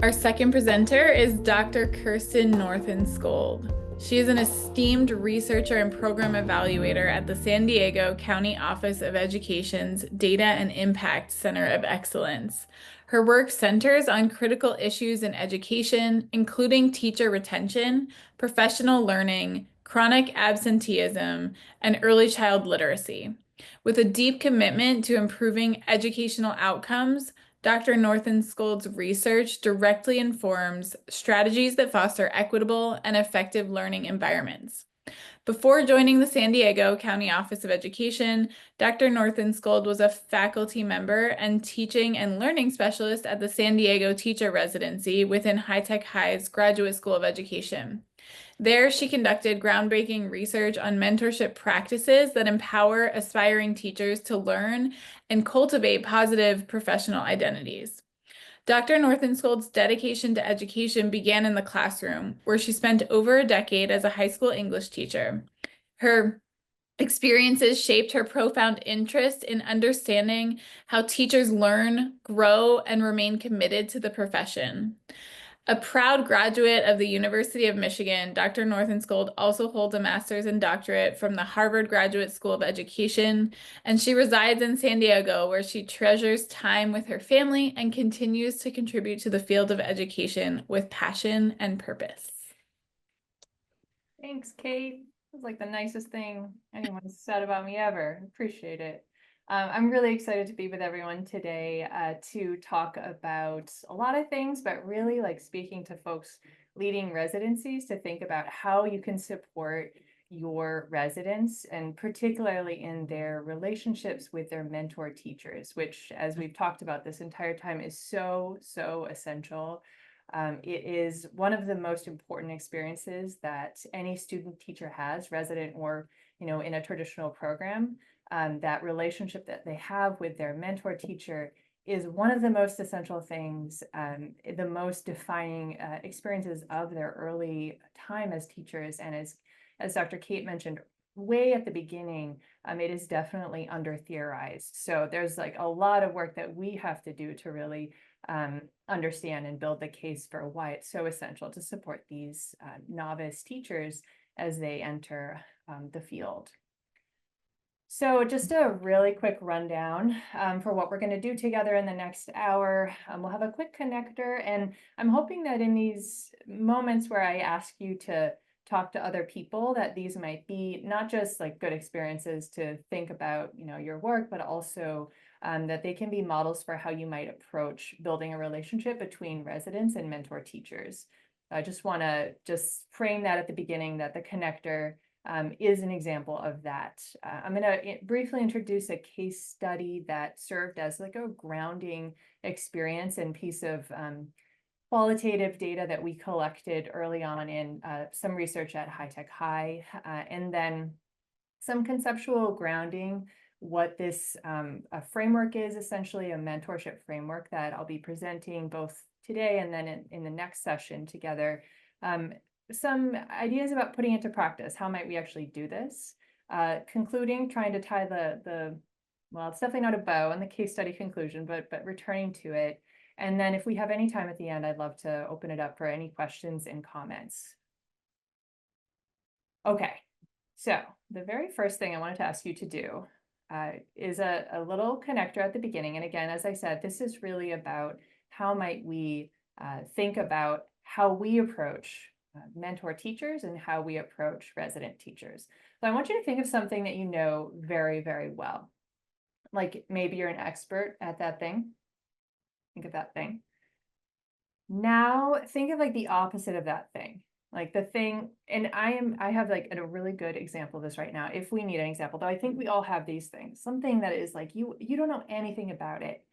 Our second presenter is Dr. Kirstin Northenscold. She is an esteemed researcher and program evaluator at the San Diego County Office of Education's Data and Impact Center of Excellence. Her work centers on critical issues in education, including teacher retention, professional learning, chronic absenteeism, and early child literacy. With a deep commitment to improving educational outcomes, Dr. Northenscold's research directly informs strategies that foster equitable and effective learning environments. Before joining the San Diego County Office of Education, Dr. Northenscold was a faculty member and teaching and learning specialist at the San Diego Teacher Residency within High Tech High's Graduate School of Education. There, she conducted groundbreaking research on mentorship practices that empower aspiring teachers to learn and cultivate positive professional identities. Dr. Northenscold's dedication to education began in the classroom, where she spent over a decade as a high school English teacher. Her experiences shaped her profound interest in understanding how teachers learn, grow, and remain committed to the profession. A proud graduate of the University of Michigan, Dr. Northenscold also holds a master's and doctorate from the Harvard Graduate School of Education, and she resides in San Diego, where she treasures time with her family and continues to contribute to the field of education with passion and purpose. Thanks, Kate. It was like the nicest thing anyone's said about me ever. Appreciate it. I'm really excited to be with everyone today to talk about a lot of things, but really like speaking to folks leading residencies to think about how you can support your residents and particularly in their relationships with their mentor teachers, which, as we've talked about this entire time, is so essential. It is one of the most important experiences that any student teacher has, resident or, in a traditional program. That relationship that they have with their mentor teacher is one of the most essential things, the most defining experiences of their early time as teachers. And as Dr. Kate mentioned way at the beginning, it is definitely under theorized. So there's like a lot of work that we have to do to really understand and build the case for why it's so essential to support these novice teachers as they enter the field. So just a really quick rundown for what we're going to do together in the next hour. We'll have a quick connector, and I'm hoping that in these moments where I ask you to talk to other people, that these might be not just like good experiences to think about, your work, but also that they can be models for how you might approach building a relationship between residents and mentor teachers. I just want to frame that at the beginning, that the connector is an example of that. I'm going to briefly introduce a case study that served as like a grounding experience and piece of qualitative data that we collected early on in some research at High Tech High, and then some conceptual grounding, what this framework is, essentially a mentorship framework that I'll be presenting both today and then in the next session together. Some ideas about putting it to practice. How might we actually do this? Concluding, trying to tie well, it's definitely not a bow on the case study conclusion, but returning to it. And then if we have any time at the end, I'd love to open it up for any questions and comments. Okay, so the very first thing I wanted to ask you to do is a little connector at the beginning. And again, as I said, this is really about how might we think about how we approach mentor teachers and how we approach resident teachers. So I want you to think of something that you know very, very well. Like maybe you're an expert at that thing. Think of that thing. Now think of like the opposite of that thing. Like the thing, and I have like a really good example of this right now, if we need an example, though I think we all have these things. Something that is like you don't know anything about it.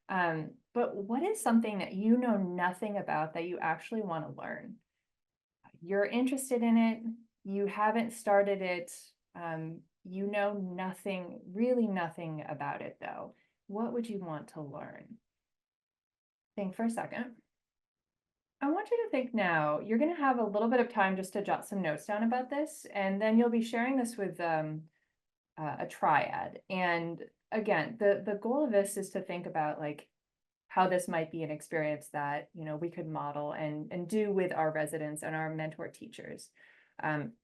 But what is something that you know nothing about that you actually want to learn? You're interested in it, you haven't started it, you know nothing, really nothing about it though. What would you want to learn? Think for a second. I want you to think now, you're going to have a little bit of time just to jot some notes down about this, and then you'll be sharing this with a triad. And again, the goal of this is to think about like, how this might be an experience that, you know, we could model and do with our residents and our mentor teachers.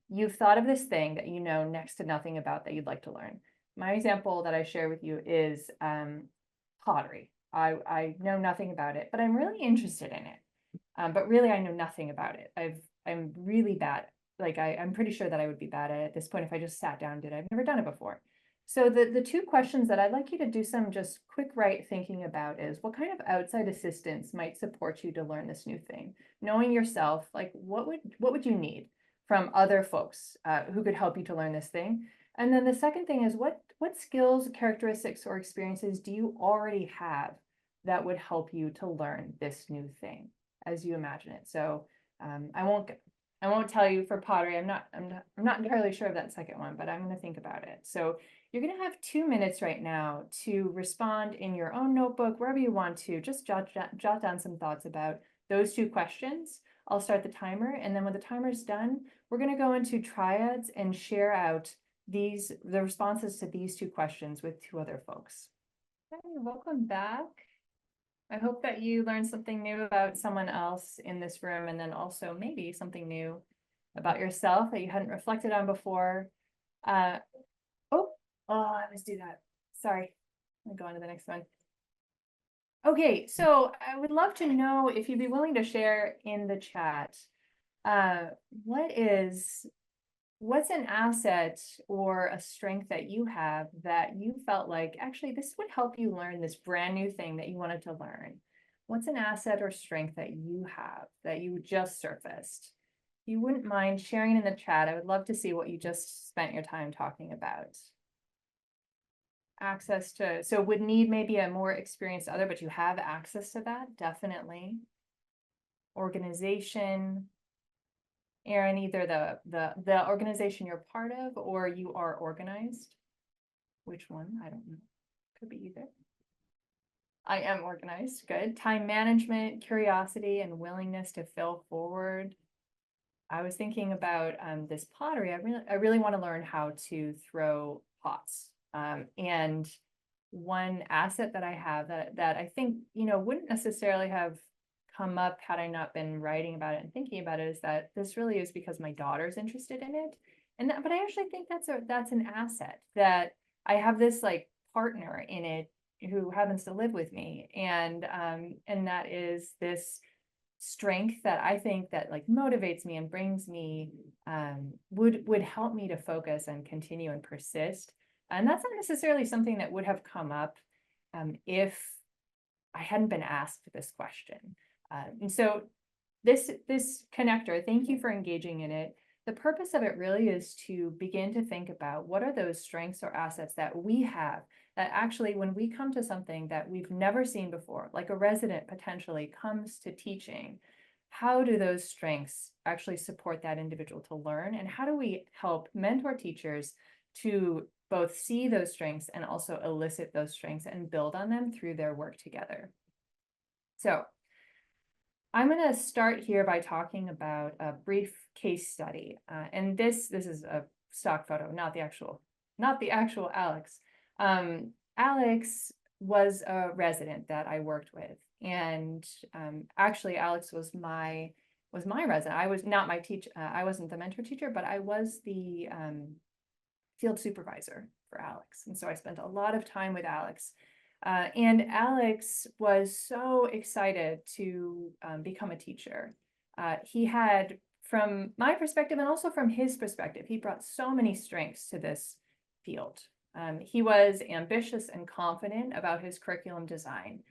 You've thought of this thing that you know next to nothing about that you'd like to learn. My example that I share with you is pottery. I know nothing about it, but I'm really interested in it. But really, I know nothing about it. I'm really bad. Like I'm pretty sure that I would be bad at it at this point if I just sat down and did it. I've never done it before. So the two questions that I'd like you to do some just quick right thinking about is what kind of outside assistance might support you to learn this new thing? Knowing yourself, like what would you need from other folks who could help you to learn this thing? And then the second thing is what skills, characteristics, or experiences do you already have that would help you to learn this new thing as you imagine it? So I won't tell you for pottery. I'm not entirely sure of that second one, but I'm going to think about it. So you're going to have 2 minutes right now to respond in your own notebook, wherever you want to. Just jot down some thoughts about those two questions. I'll start the timer, and then when the timer's done, we're going to go into triads and share out the responses to these two questions with two other folks. Okay, welcome back. I hope that you learned something new about someone else in this room, and then also maybe something new about yourself that you hadn't reflected on before. I always do that. Sorry. I'll go on to the next one. Okay, so I would love to know if you'd be willing to share in the chat, what's an asset or a strength that you have that you felt like, actually, this would help you learn this brand new thing that you wanted to learn? What's an asset or strength that you have that you just surfaced? If you wouldn't mind sharing in the chat, I would love to see what you just spent your time talking about. Access to, so would need maybe a more experienced other, but you have access to that, definitely. Organization. Aaron, either the organization you're part of or you are organized. Which one? I don't know. Could be either. I am organized. Good. Time management, curiosity, and willingness to fail forward. I was thinking about this pottery. I really want to learn how to throw pots. And one asset that I have that I think, you know, wouldn't necessarily have come up had I not been writing about it and thinking about it, is that this really is because my daughter's interested in it. And but I actually think that's an asset, that I have this like partner in it who happens to live with me. And that is this strength that I think that like motivates me and brings me, would help me to focus and continue and persist. And that's not necessarily something that would have come up if I hadn't been asked this question. And so this connector, thank you for engaging in it. The purpose of it really is to begin to think about what are those strengths or assets that we have that actually, when we come to something that we've never seen before, like a resident potentially comes to teaching, how do those strengths actually support that individual to learn? And how do we help mentor teachers to both see those strengths and also elicit those strengths and build on them through their work together? So I'm going to start here by talking about a brief case study. And this is a stock photo, not the actual Alex. Alex was a resident that I worked with. And actually, Alex was my resident. I was not my teacher. I wasn't the mentor teacher, but I was the field supervisor for Alex. And so I spent a lot of time with Alex. And Alex was so excited to become a teacher. He had, from my perspective and also from his perspective, he brought so many strengths to this field. He was ambitious and confident about his curriculum design.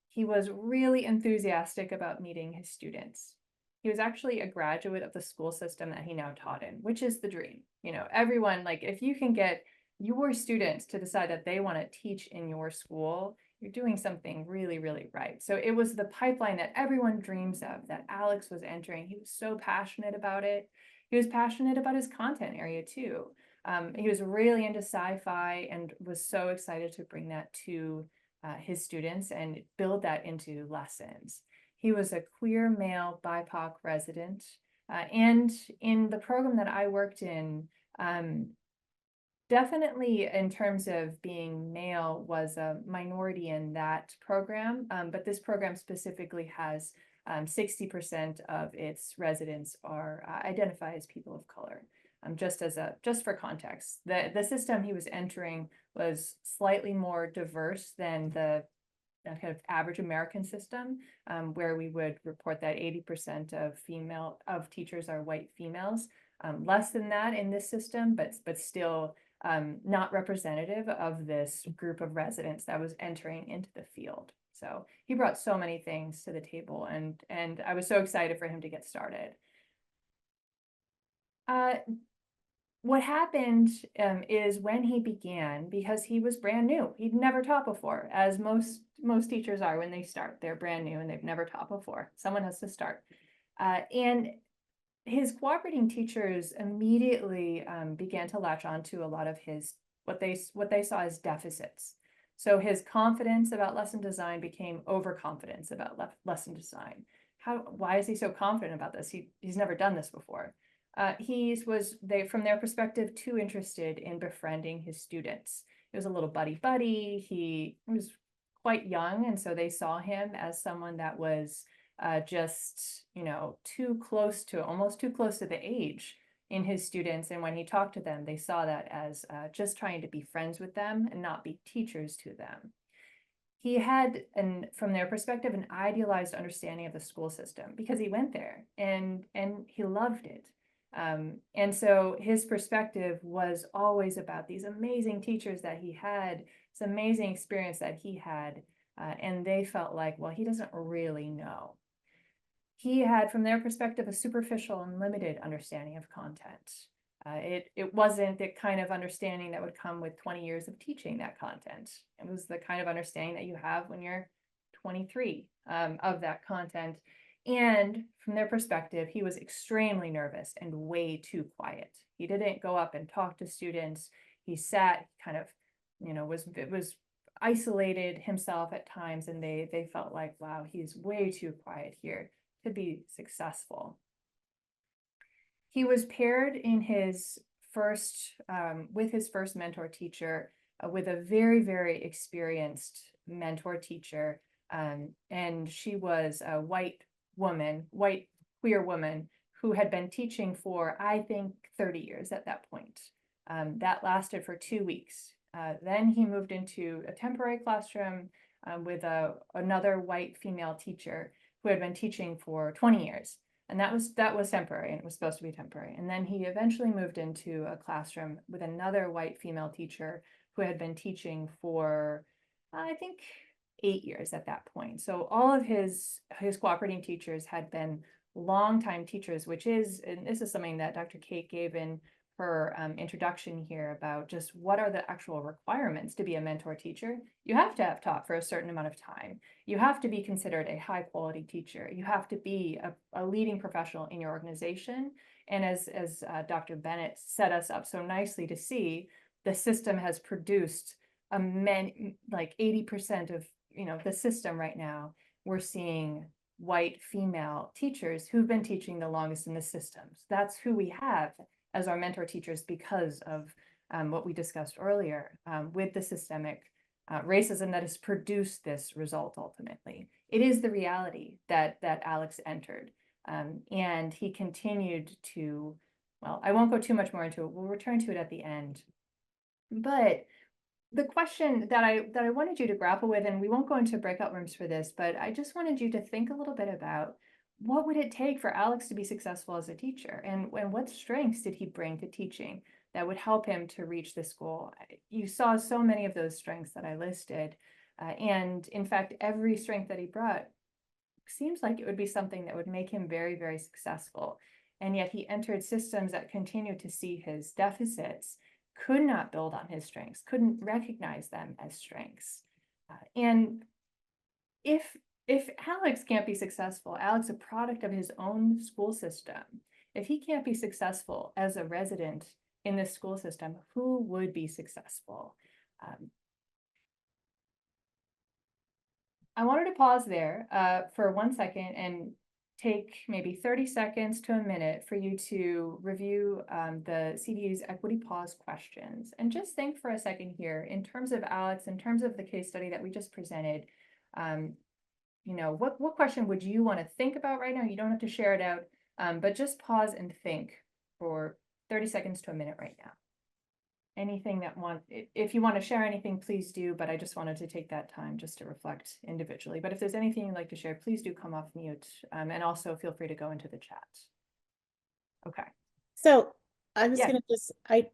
He was really enthusiastic about meeting his students. He was actually a graduate of the school system that he now taught in, which is the dream. You know, everyone, like, if you can get your students to decide that they want to teach in your school, you're doing something really, really right. So it was the pipeline that everyone dreams of that Alex was entering. He was so passionate about it. He was passionate about his content area too. He was really into sci-fi and was so excited to bring that to his students and build that into lessons. He was a queer male BIPOC resident. And in the program that I worked in, definitely in terms of being male was a minority in that program, but this program specifically has 60% of its residents are identify as people of color. Just for context, the system he was entering was slightly more diverse than the kind of average American system, where we would report that 80% of teachers are white females. Less than that in this system, but still not representative of this group of residents that was entering into the field. So he brought so many things to the table, and I was so excited for him to get started. What happened is when he began, because he was brand new, he'd never taught before, as most teachers are when they start. They're brand new and they've never taught before. Someone has to start. And his cooperating teachers immediately began to latch on to a lot of his what they saw as deficits. So his confidence about lesson design became overconfidence about lesson design. Why is he so confident about this? He's never done this before. From their perspective, too interested in befriending his students. It was a little buddy. He was quite young, and so they saw him as someone that was just, almost too close to the age in his students. And when he talked to them, they saw that as just trying to be friends with them and not be teachers to them. He had, from their perspective, an idealized understanding of the school system because he went there and he loved it. And so his perspective was always about these amazing teachers that he had, this amazing experience that he had, and they felt like, well, he doesn't really know. He had, from their perspective, a superficial and limited understanding of content. It wasn't the kind of understanding that would come with 20 years of teaching that content. It was the kind of understanding that you have when you're 23 of that content. And from their perspective, he was extremely nervous and way too quiet. He didn't go up and talk to students. He sat kind of, was isolated himself at times, and they felt like, wow, he's way too quiet here to be successful. He was paired in his first with his first mentor teacher with a very, very experienced mentor teacher, and she was a white queer woman who had been teaching for, I think, 30 years at that point. That lasted for 2 weeks. Then he moved into a temporary classroom with another white female teacher who had been teaching for 20 years. And that was temporary, and it was supposed to be temporary. And then he eventually moved into a classroom with another white female teacher who had been teaching for, I think, 8 years at that point. So all of his cooperating teachers had been longtime teachers, and this is something that Dr. Kate gave in her introduction here about just what are the actual requirements to be a mentor teacher. You have to have taught for a certain amount of time. You have to be considered a high quality teacher. You have to be a leading professional in your organization. And as Dr. Bennett set us up so nicely to see, the system has produced like 80% of the system right now. We're seeing white female teachers who've been teaching the longest in the systems. That's who we have as our mentor teachers because of what we discussed earlier with the systemic racism that has produced this result ultimately. It is the reality that Alex entered. And he continued to, well, I won't go too much more into it. We'll return to it at the end. But the question that I wanted you to grapple with, and we won't go into breakout rooms for this, but I just wanted you to think a little bit about what would it take for Alex to be successful as a teacher, and what strengths did he bring to teaching that would help him to reach this goal? You saw so many of those strengths that I listed, and in fact, every strength that he brought seems like it would be something that would make him very, very successful. And yet he entered systems that continued to see his deficits, could not build on his strengths, couldn't recognize them as strengths. And if Alex can't be successful, Alex, a product of his own school system, if he can't be successful as a resident in this school system, who would be successful? I wanted to pause there for 1 second and take maybe 30 seconds to a minute for you to review the CDU's equity pause questions. And just think for a second here, in terms of Alex, in terms of the case study that we just presented, you know, what question would you want to think about right now? You don't have to share it out, but just pause and think for 30 seconds to a minute right now. Anything that if you want to share anything, please do, but I just wanted to take that time just to reflect individually. But if there's anything you'd like to share, please do come off mute, and also feel free to go into the chat. Okay. So I was Yeah. going to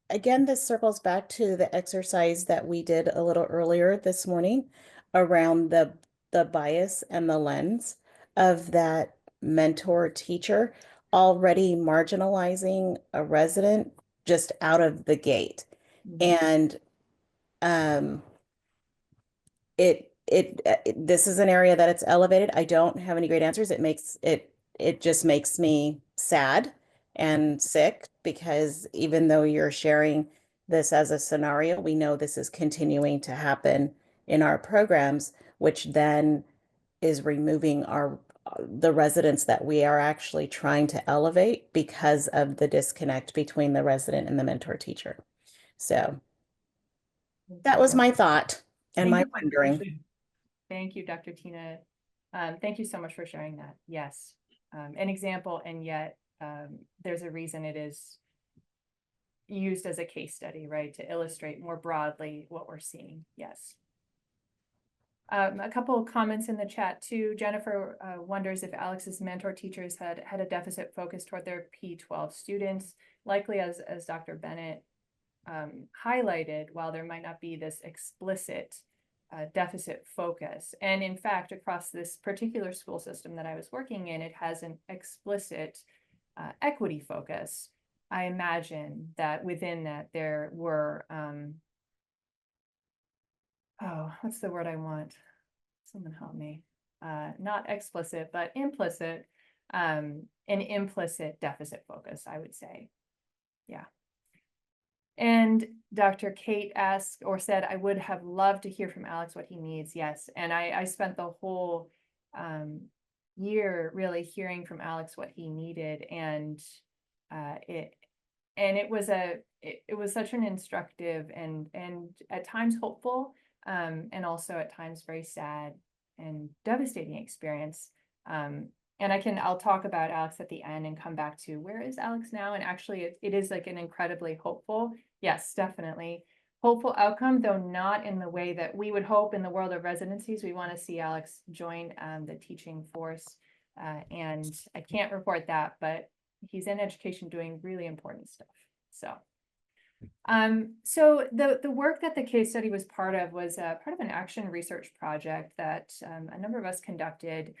again, this circles back to the exercise that we did a little earlier this morning around the bias and the lens of that mentor teacher already marginalizing a resident just out of the gate. And this is an area that it's elevated. I don't have any great answers. It just makes me sad and sick, because even though you're sharing this as a scenario, we know this is continuing to happen in our programs, which then is removing the residents that we are actually trying to elevate because of the disconnect between the resident and the mentor teacher. So that was my thought and my wondering. Thank you, Dr. Tina. Thank you so much for sharing that. Yes, an example, and yet there's a reason it is used as a case study, right, to illustrate more broadly what we're seeing. Yes. A couple of comments in the chat too. Jennifer wonders if Alex's mentor teachers had a deficit focus toward their P12 students. Likely, as Dr. Bennett highlighted, while there might not be this explicit deficit focus. And in fact, across this particular school system that I was working in, it has an explicit equity focus. I imagine that within that there were, oh, what's the word I want? Someone help me. Not explicit, but implicit, an implicit deficit focus, I would say. Yeah. And Dr. Kate asked or said, I would have loved to hear from Alex what he needs. Yes. And I spent the whole year really hearing from Alex what he needed. And it was such an instructive and at times hopeful, and also at times very sad and devastating experience. And I'll talk about Alex at the end and come back to where is Alex now? And actually it is like an incredibly hopeful, yes, definitely hopeful outcome, though not in the way that we would hope in the world of residencies. We want to see Alex join the teaching force. And I can't report that, but he's in education doing really important stuff. So the work that the case study was part of was part of an action research project that a number of us conducted.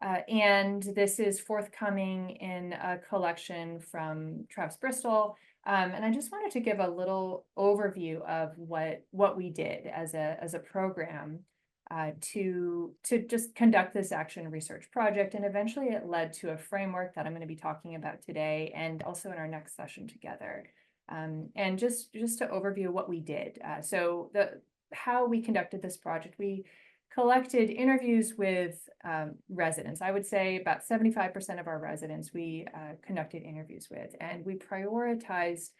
And this is forthcoming in a collection from Travis Bristol. And I just wanted to give a little overview of what we did as a program to just conduct this action research project. And eventually it led to a framework that I'm going to be talking about today and also in our next session together. And just to overview what we did. So how we conducted this project, we collected interviews with residents. I would say about 75% of our residents we conducted interviews with, and we prioritized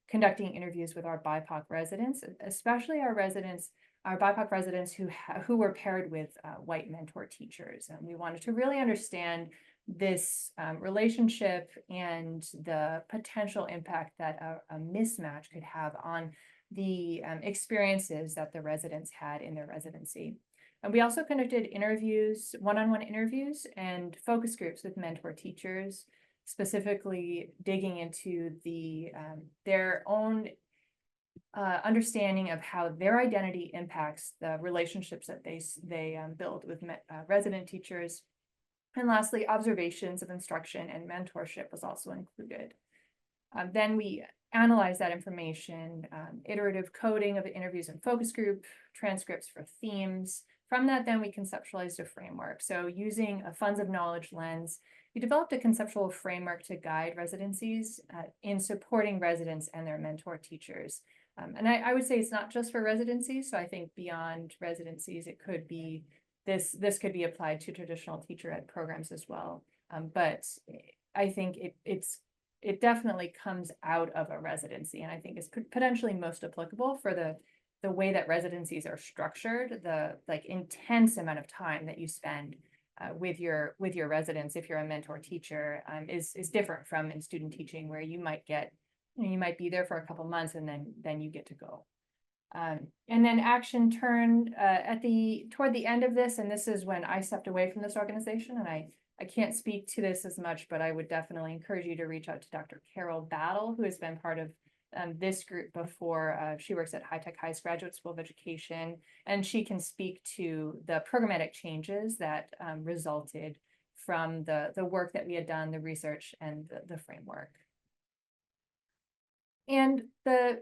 conducting interviews with our BIPOC residents, especially our BIPOC residents who were paired with white mentor teachers. And we wanted to really understand this relationship and the potential impact that a mismatch could have on the experiences that the residents had in their residency. And we also conducted interviews, one-on-one interviews and focus groups with mentor teachers, specifically digging into their own understanding of how their identity impacts the relationships that they build with resident teachers. And lastly, observations of instruction and mentorship was also included. Then we analyzed that information, iterative coding of the interviews and focus group, transcripts for themes. From that, then we conceptualized a framework. So using a funds of knowledge lens, we developed a conceptual framework to guide residencies in supporting residents and their mentor teachers. And I would say it's not just for residencies. So I think beyond residencies, it could be this could be applied to traditional teacher ed programs as well. But I think it definitely comes out of a residency, and I think is potentially most applicable for the way that residencies are structured, the like intense amount of time that you spend with your residents, if you're a mentor teacher, is different from in student teaching, where you might get, you might be there for a couple months and then you get to go. And then action turned toward the end of this, and this is when I stepped away from this organization, and I can't speak to this as much, but I would definitely encourage you to reach out to Dr. Carol Battle, who has been part of this group before. She works at High Tech High's Graduate School of Education, and she can speak to the programmatic changes that resulted from the work that we had done, the research, and the framework. And the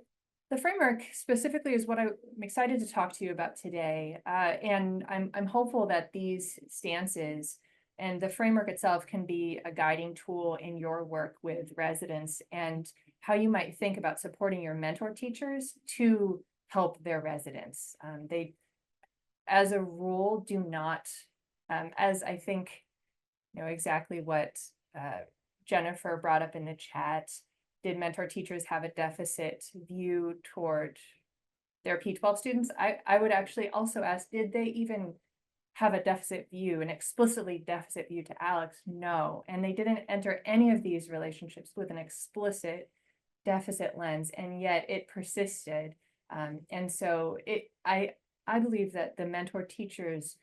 framework specifically is what I'm excited to talk to you about today. And I'm hopeful that these stances and the framework itself can be a guiding tool in your work with residents and how you might think about supporting your mentor teachers to help their residents. They, as a rule, do not, as I think, exactly what Jennifer brought up in the chat, did mentor teachers have a deficit view toward their P-12 students? I would actually also ask, did they even have a deficit view, an explicitly deficit view to Alex? No. And they didn't enter any of these relationships with an explicit deficit lens, and yet it persisted. And so I believe that the mentor teachers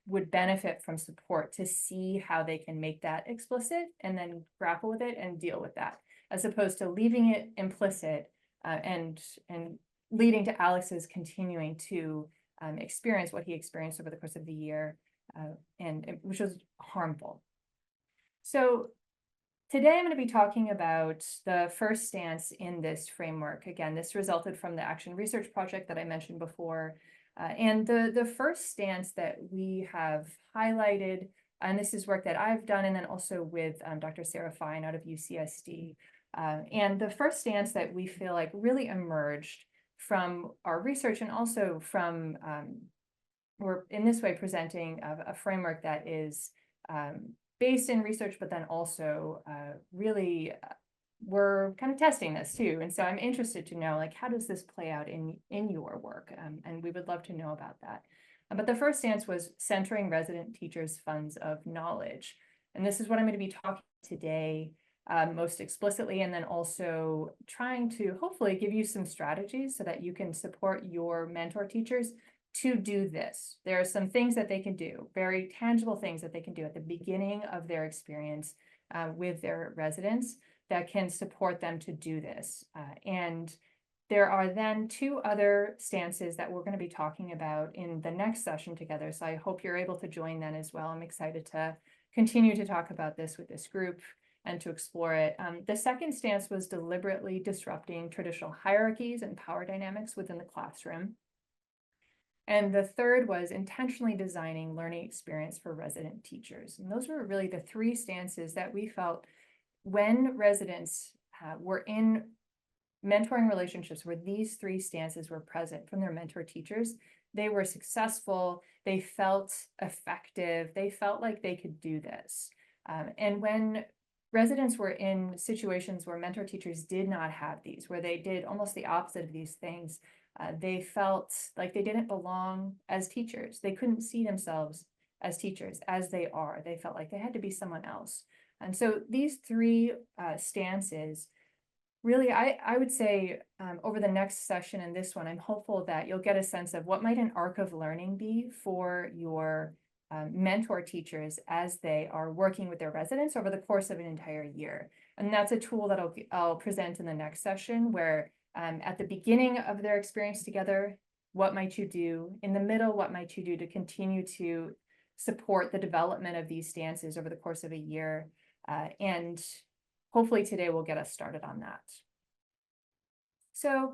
would benefit from support to see how they can make that explicit and then grapple with it and deal with that, as opposed to leaving it implicit and leading to Alex's continuing to experience what he experienced over the course of the year, and which was harmful. So today I'm going to be talking about the first stance in this framework. Again, this resulted from the Action Research Project that I mentioned before. And the first stance that we have highlighted, and this is work that I've done, and then also with Dr. Sarah Fine out of UCSD. And the first stance that we feel like really emerged from our research, and also from, we're in this way presenting a framework that is based in research, but then also really we're kind of testing this too. And so I'm interested to know, like, how does this play out in your work? And we would love to know about that. But the first stance was centering resident teachers' funds of knowledge. And this is what I'm going to be talking today most explicitly, and then also trying to hopefully give you some strategies so that you can support your mentor teachers to do this. There are some things that they can do, very tangible things that they can do at the beginning of their experience with their residents that can support them to do this. And there are then two other stances that we're going to be talking about in the next session together. So I hope you're able to join then as well. I'm excited to continue to talk about this with this group and to explore it. The second stance was deliberately disrupting traditional hierarchies and power dynamics within the classroom. And the third was intentionally designing learning experience for resident teachers. And those were really the three stances that we felt when residents were in mentoring relationships where these three stances were present from their mentor teachers, they were successful, they felt effective, they felt like they could do this. And when residents were in situations where mentor teachers did not have these, where they did almost the opposite of these things, they felt like they didn't belong as teachers. They couldn't see themselves as teachers as they are. They felt like they had to be someone else. And so these three stances, really, I would say over the next session and this one, I'm hopeful that you'll get a sense of what might an arc of learning be for your mentor teachers as they are working with their residents over the course of an entire year. And that's a tool that I'll present in the next session, where at the beginning of their experience together, what might you do? In the middle, what might you do to continue to support the development of these stances over the course of a year? And hopefully today will get us started on that. So,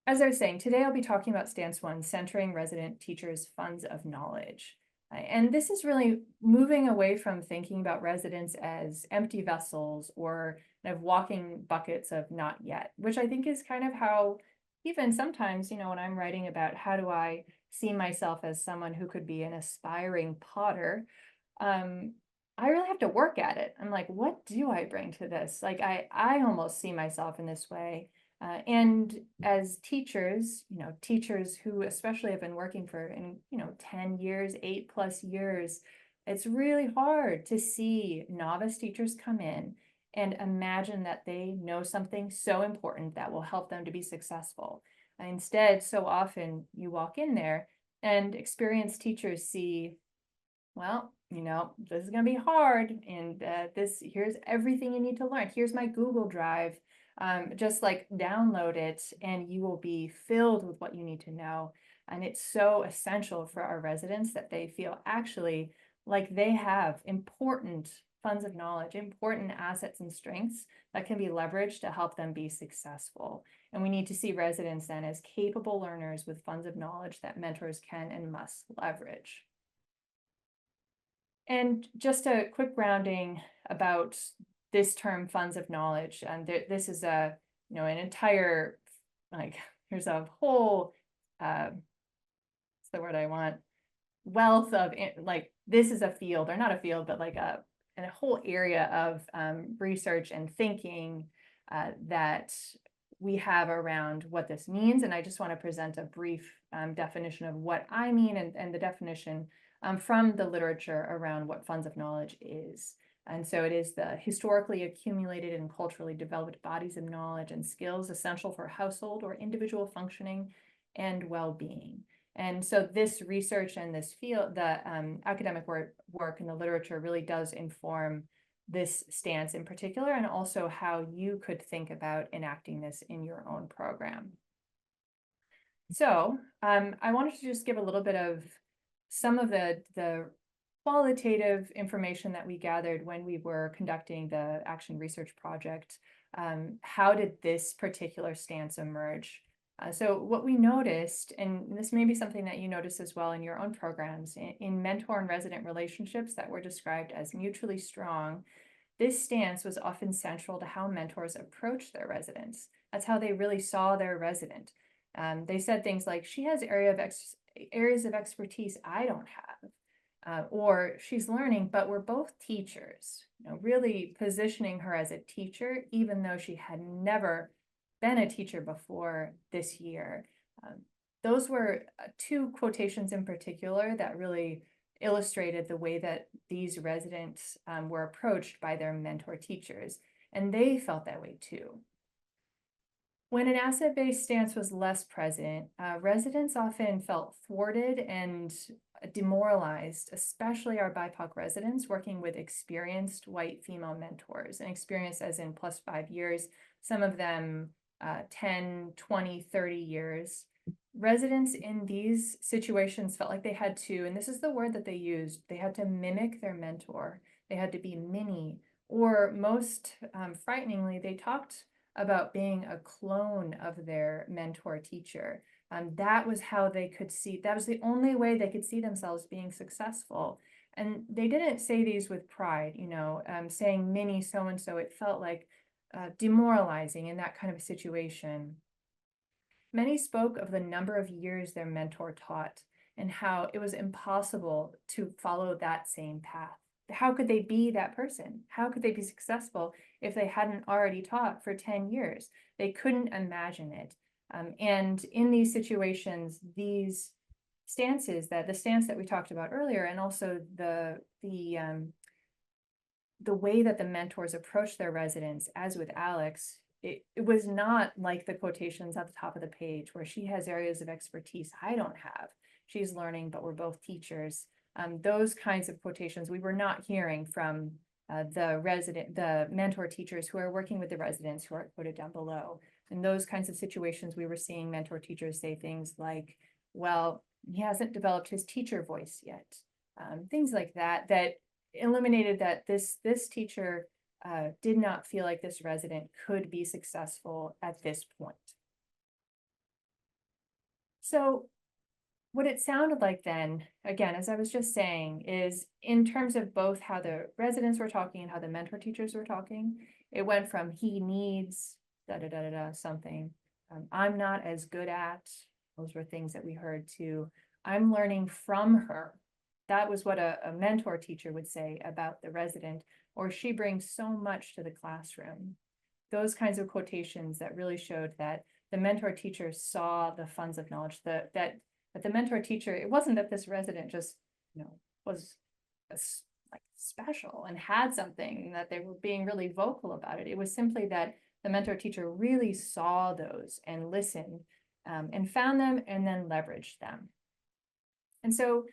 as I was saying, today I'll be talking about stance one, centering resident teachers' funds of knowledge. And this is really moving away from thinking about residents as empty vessels or kind of walking buckets of not yet, which I think is kind of how even sometimes, when I'm writing about how do I see myself as someone who could be an aspiring potter, I really have to work at it. I'm like, what do I bring to this? Like, I almost see myself in this way. And as teachers, teachers who especially have been working for, 10 years, 8+ years, it's really hard to see novice teachers come in and imagine that they know something so important that will help them to be successful. Instead, so often you walk in there and experienced teachers see, well, this is going to be hard, and here's everything you need to learn. Here's my Google Drive. Just like download it and you will be filled with what you need to know. And it's so essential for our residents that they feel actually like they have important funds of knowledge, important assets and strengths that can be leveraged to help them be successful. And we need to see residents then as capable learners with funds of knowledge that mentors can and must leverage. And just a quick grounding about this term, funds of knowledge. And this is an entire, here's a whole, what's the word I want? Wealth of, this is a field, or not a field, but a whole area of research and thinking that we have around what this means. And I just want to present a brief definition of what I mean and the definition from the literature around what funds of knowledge is. And so it is the historically accumulated and culturally developed bodies of knowledge and skills essential for household or individual functioning and well-being. And so this research and this field, the academic work in the literature really does inform this stance in particular, and also how you could think about enacting this in your own program. So I wanted to just give a little bit of some of the qualitative information that we gathered when we were conducting the Action Research Project. How did this particular stance emerge? So what we noticed, and this may be something that you notice as well in your own programs, in mentor and resident relationships that were described as mutually strong, this stance was often central to how mentors approach their residents. That's how they really saw their resident. They said things like, she has areas of expertise I don't have, or she's learning, but we're both teachers, really positioning her as a teacher, even though she had never been a teacher before this year. Those were two quotations in particular that really illustrated the way that these residents were approached by their mentor teachers, and they felt that way too. When an asset-based stance was less present, residents often felt thwarted and demoralized, especially our BIPOC residents working with experienced white female mentors, and experienced as in +5 years, some of them 10, 20, 30 years. Residents in these situations felt like they had to, and this is the word that they used, they had to mimic their mentor. They had to be mini, or most frighteningly, they talked about being a clone of their mentor teacher. That was how they could see, that was the only way they could see themselves being successful. And they didn't say these with pride, saying mini so-and-so, it felt like demoralizing in that kind of a situation. Many spoke of the number of years their mentor taught and how it was impossible to follow that same path. How could they be that person? How could they be successful if they hadn't already taught for 10 years? They couldn't imagine it. And in these situations, these stances, the stance that we talked about earlier, and also the way that the mentors approach their residents, as with Alex, it was not like the quotations at the top of the page where she has areas of expertise I don't have. She's learning, but we're both teachers. Those kinds of quotations we were not hearing from the mentor teachers who are working with the residents who are quoted down below. In those kinds of situations, we were seeing mentor teachers say things like, well, he hasn't developed his teacher voice yet. Things like that, that eliminated that this teacher did not feel like this resident could be successful at this point. So what it sounded like then, again, as I was just saying, is in terms of both how the residents were talking and how the mentor teachers were talking, it went from he needs something, I'm not as good at, those were things that we heard, to I'm learning from her. that was what a mentor teacher would say about the resident, or she brings so much to the classroom. Those kinds of quotations that really showed that the mentor teacher saw the funds of knowledge, that the mentor teacher, it wasn't that this resident just, was like special and had something, that they were being really vocal about it. It was simply that the mentor teacher really saw those and listened, and found them and then leveraged them. And so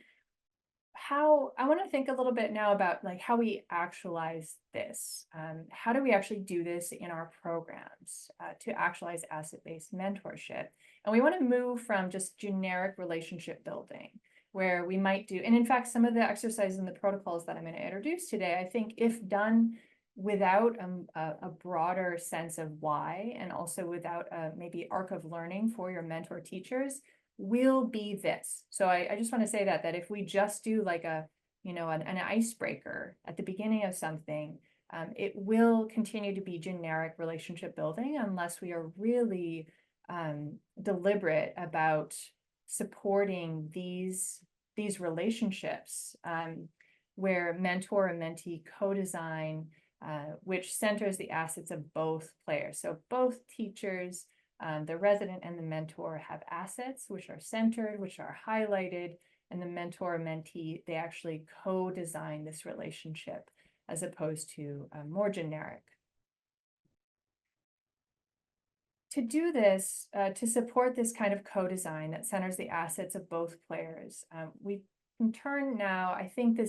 I want to think a little bit now about like how we actualize this. How do we actually do this in our programs to actualize asset-based mentorship? And we want to move from just generic relationship building, where we might do, and in fact, some of the exercises and the protocols that I'm going to introduce today, I think if done without a broader sense of why, and also without maybe arc of learning for your mentor teachers, will be this. So I just want to say that if we just do like an icebreaker at the beginning of something, it will continue to be generic relationship building unless we are really deliberate about supporting these relationships, where mentor and mentee co-design, which centers the assets of both players. So both teachers, the resident and the mentor, have assets which are centered, which are highlighted, and the mentor and mentee, they actually co-design this relationship as opposed to more generic. To do this, to support this kind of co-design that centers the assets of both players, we can turn now, I think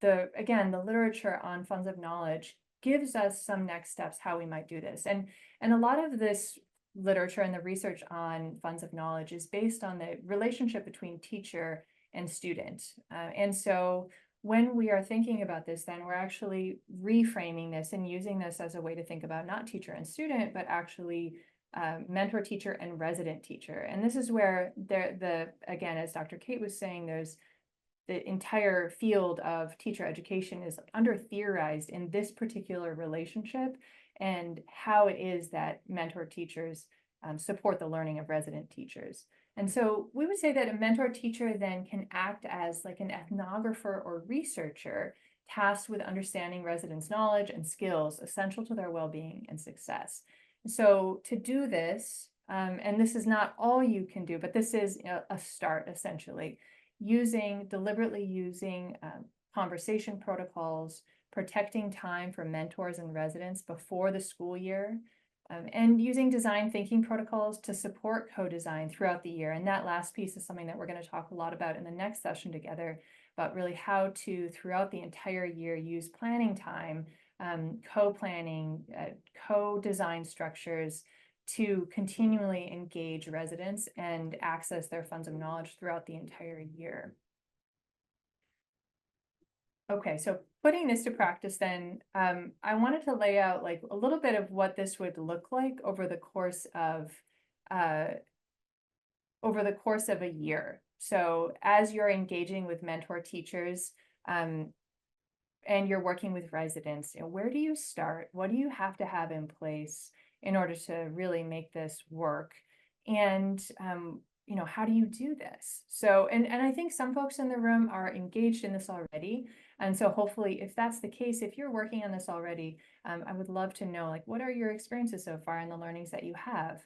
the literature on funds of knowledge gives us some next steps how we might do this. And a lot of this literature and the research on funds of knowledge is based on the relationship between teacher and student. And so when we are thinking about this, then we're actually reframing this and using this as a way to think about not teacher and student, but actually mentor teacher and resident teacher. And this is where again, as Dr. Kate was saying, there's the entire field of teacher education is under theorized in this particular relationship and how it is that mentor teachers support the learning of resident teachers. And so we would say that a mentor teacher then can act as like an ethnographer or researcher tasked with understanding residents' knowledge and skills essential to their well-being and success. So to do this, and this is not all you can do, but this is a start essentially, deliberately using conversation protocols, protecting time for mentors and residents before the school year, and using design thinking protocols to support co-design throughout the year. And that last piece is something that we're going to talk a lot about in the next session together, about really how to, throughout the entire year, use planning time, co-planning, co-design structures to continually engage residents and access their funds of knowledge throughout the entire year. Okay, so putting this to practice then, I wanted to lay out like a little bit of what this would look like over the course of a year. So as you're engaging with mentor teachers, and you're working with residents, where do you start? What do you have to have in place in order to really make this work? And how do you do this? So, and I think some folks in the room are engaged in this already. And so hopefully, if that's the case, if you're working on this already, I would love to know, like, what are your experiences so far and the learnings that you have?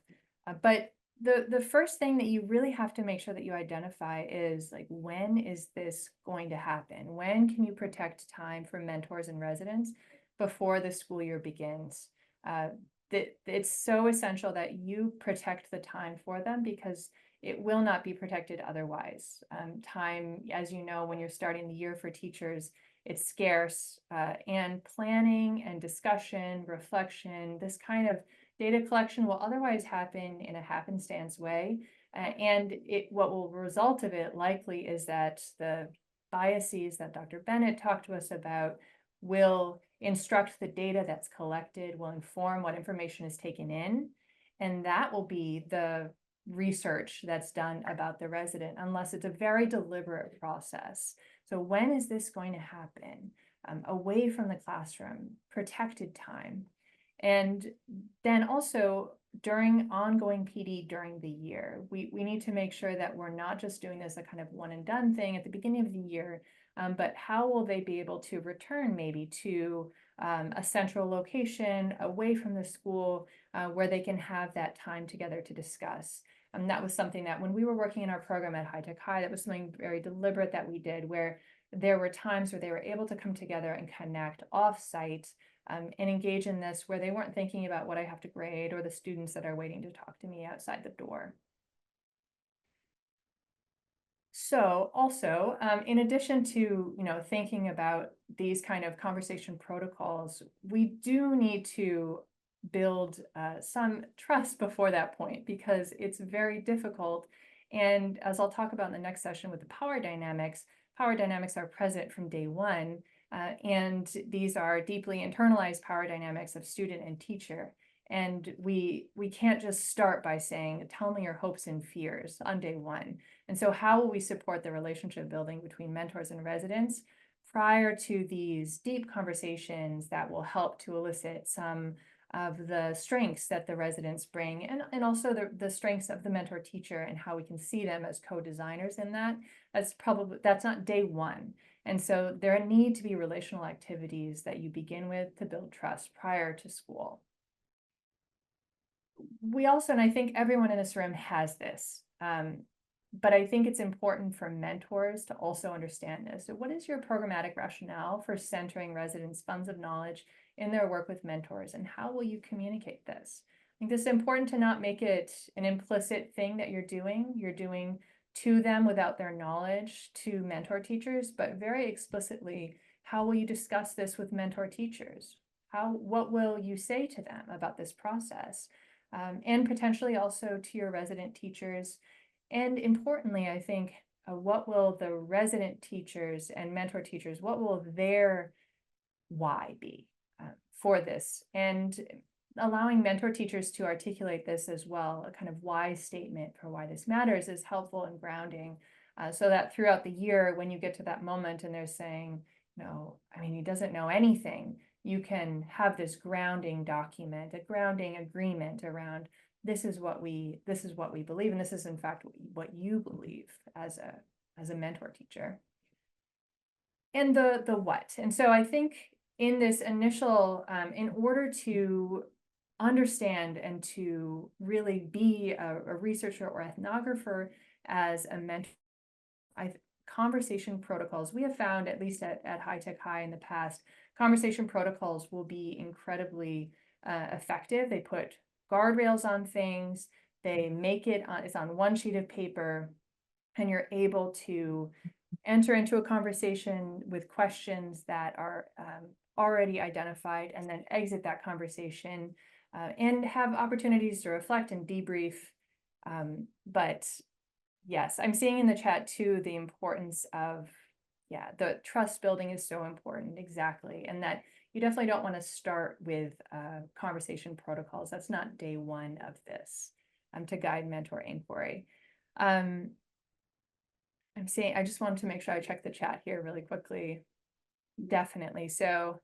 But the first thing that you really have to make sure that you identify is, like, when is this going to happen? When can you protect time for mentors and residents before the school year begins? It's so essential that you protect the time for them because it will not be protected otherwise. Time, as you know, when you're starting the year for teachers, it's scarce, and planning and discussion, reflection, this kind of data collection will otherwise happen in a happenstance way. And what will result of it likely is that the biases that Dr. Bennett talked to us about will instruct the data that's collected, will inform what information is taken in, and that will be the research that's done about the resident, unless it's a very deliberate process. So when is this going to happen? Away from the classroom, protected time. And then also during ongoing PD during the year, we need to make sure that we're not just doing this a kind of one and done thing at the beginning of the year. but how will they be able to return maybe to a central location away from the school where they can have that time together to discuss. And that was something that when we were working in our program at High Tech High, that was something very deliberate that we did, where there were times where they were able to come together and connect off-site and engage in this, where they weren't thinking about what I have to grade or the students that are waiting to talk to me outside the door. So also, in addition to, thinking about these kind of conversation protocols, we do need to build some trust before that point, because it's very difficult. And as I'll talk about in the next session with the power dynamics are present from day one. And these are deeply internalized power dynamics of student and teacher. And we can't just start by saying, tell me your hopes and fears on day one. And so how will we support the relationship building between mentors and residents prior to these deep conversations that will help to elicit some of the strengths that the residents bring, and also the strengths of the mentor teacher, and how we can see them as co-designers in that. That's not day one. And so there need to be relational activities that you begin with to build trust prior to school. We also, and I think everyone in this room has this, but I think it's important for mentors to also understand this. So what is your programmatic rationale for centering residents' funds of knowledge in their work with mentors, and how will you communicate this? I think this is important to not make it an implicit thing that you're doing to them without their knowledge, to mentor teachers, but very explicitly, how will you discuss this with mentor teachers? What will you say to them about this process? And potentially also to your resident teachers. And importantly, I think, what will the resident teachers and mentor teachers, what will their why be for this? And allowing mentor teachers to articulate this as well, a kind of why statement for why this matters, is helpful and grounding, so that throughout the year, when you get to that moment and they're saying, no, I mean, he doesn't know anything, you can have this grounding document, a grounding agreement around, this is what we believe, and this is in fact what you believe as a mentor teacher. And the what. And so I think in this initial, in order to understand and to really be a researcher or ethnographer as a mentor, conversation protocols, we have found, at least at High Tech High in the past, conversation protocols will be incredibly effective. They put guardrails on things, they make it's on one sheet of paper, and you're able to enter into a conversation with questions that are already identified, and then exit that conversation and have opportunities to reflect and debrief. But yes, I'm seeing in the chat too the importance of, the trust building is so important, exactly. And that you definitely don't want to start with conversation protocols. That's not day one of this, to guide mentor inquiry. I'm saying, I just wanted to make sure I check the chat here really quickly. Definitely. So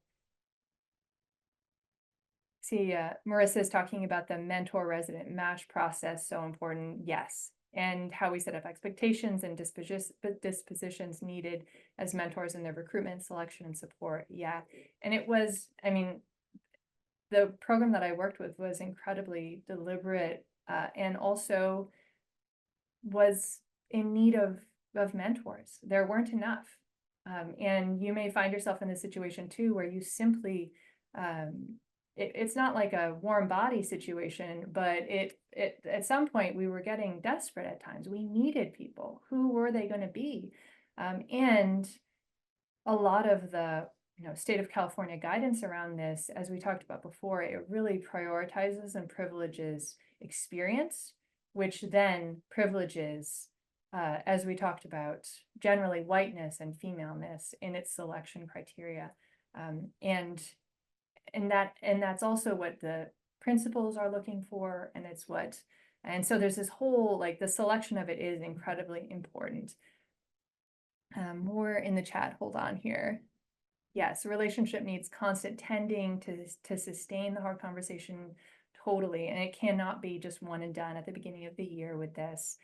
see, Marissa is talking about the mentor resident match process, so important. Yes. And how we set up expectations and dispositions needed as mentors in their recruitment, selection, and support. Yeah. And it was, I mean, the program that I worked with was incredibly deliberate, and also was in need of mentors. There weren't enough. And you may find yourself in this situation too, where you simply, it's not like a warm body situation, but it at some point we were getting desperate at times. We needed people. Who were they going to be? And a lot of the state of California guidance around this, as we talked about before, it really prioritizes and privileges experience, which then privileges, as we talked about, generally whiteness and femaleness in its selection criteria. And that's also what the principals are looking for, and so there's this whole, like, the selection of it is incredibly important. More in the chat, hold on here. Yes, relationship needs constant tending to sustain the hard conversation, totally, and it cannot be just one and done at the beginning of the year with this.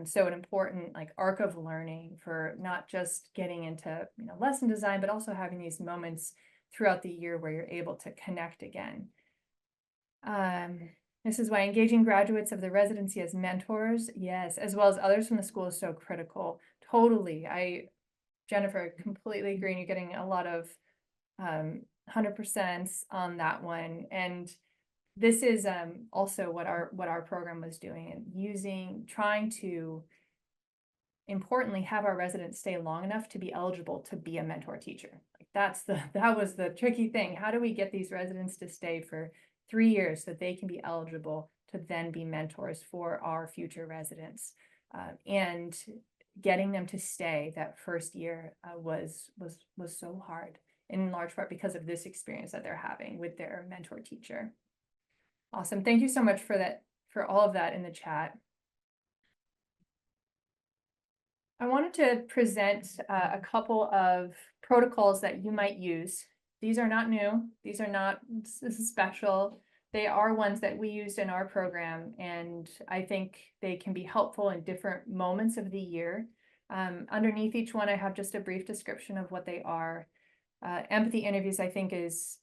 So an important like arc of learning for not just getting into lesson design, but also having these moments throughout the year where you're able to connect again. This is why engaging graduates of the residency as mentors, yes, as well as others from the school is so critical. Totally. Jennifer, completely agree. And you're getting a lot of 100% on that one. And this is also what our program was doing, and trying to importantly have our residents stay long enough to be eligible to be a mentor teacher. Like that was the tricky thing. How do we get these residents to stay for 3 years so they can be eligible to then be mentors for our future residents? And getting them to stay that first year was so hard, in large part because of this experience that they're having with their mentor teacher. Awesome. Thank you so much for that, for all of that in the chat. I wanted to present a couple of protocols that you might use. These are not new. These are not this is special. They are ones that we used in our program, and I think they can be helpful in different moments of the year. Underneath each one, I have just a brief description of what they are. Empathy interviews, I think, is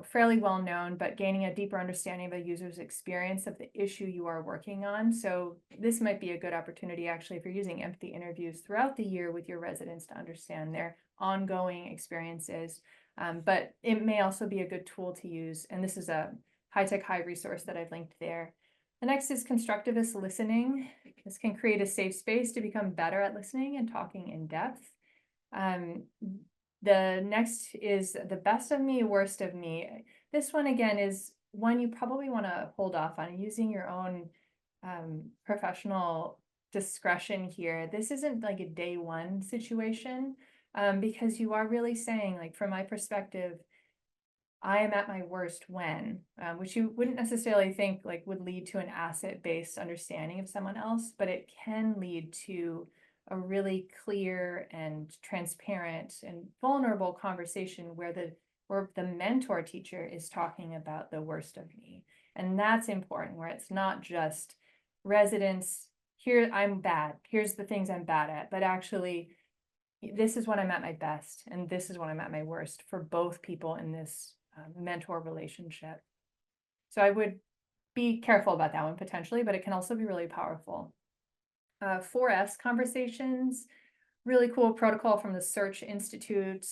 fairly well known, but gaining a deeper understanding of a user's experience of the issue you are working on. So this might be a good opportunity, actually, if you're using empathy interviews throughout the year with your residents to understand their ongoing experiences. But it may also be a good tool to use. And this is a high-tech high resource that I've linked there. The next is constructivist listening. This can create a safe space to become better at listening and talking in depth. The next is the best of me, worst of me. This one, again, is one you probably want to hold off on using your own professional discretion here. This isn't like a day one situation, because you are really saying, like, from my perspective, I am at my worst when, which you wouldn't necessarily think like would lead to an asset-based understanding of someone else, but it can lead to a really clear and transparent and vulnerable conversation where the mentor teacher is talking about the worst of me. And that's important, where it's not just residents, here I'm bad, here's the things I'm bad at, but actually this is when I'm at my best and this is when I'm at my worst for both people in this mentor relationship. So I would be careful about that one potentially, but it can also be really powerful. 4S conversations, really cool protocol from the Search Institute.